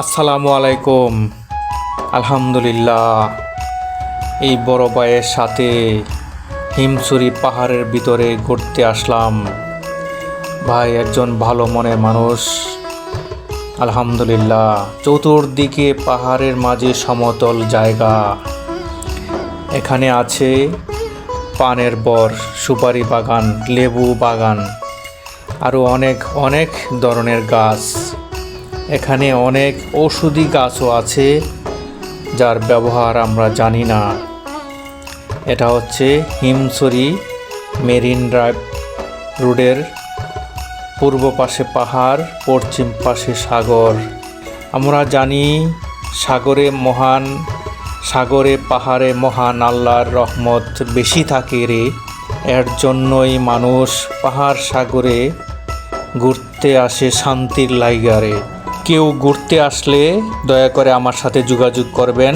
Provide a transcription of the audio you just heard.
আসসালামু আলাইকুম। আলহামদুলিল্লাহ, এই বড় ভাইয়ের সাথে হিমছড়ি পাহাড়ের ভিতরে ঘুরতে আসলাম। ভাই একজন ভালো মনের মানুষ। আলহামদুলিল্লাহ, চতুর্দিকে পাহাড়ের মাঝে সমতল জায়গা। এখানে আছে পানের বর, সুপারি বাগান, লেবু বাগান, আরও অনেক অনেক ধরনের গাছ। এখানে অনেক ঔষধি গাছও আছে যার ব্যবহার আমরা জানি না। এটা হচ্ছে হিমছড়ি মেরিন ড্রাইভ রোডের পূর্ব পাশে পাহাড়, পশ্চিম পাশে সাগর। আমরা জানি সাগরে পাহাড়ে মহান আল্লাহর রহমত বেশি থাকে রে। এর জন্যই মানুষ পাহাড় সাগরে ঘুরতে আসে শান্তির লাইগারে। কেউ ঘুরতে আসলে দয়া করে আমার সাথে যোগাযোগ করবেন।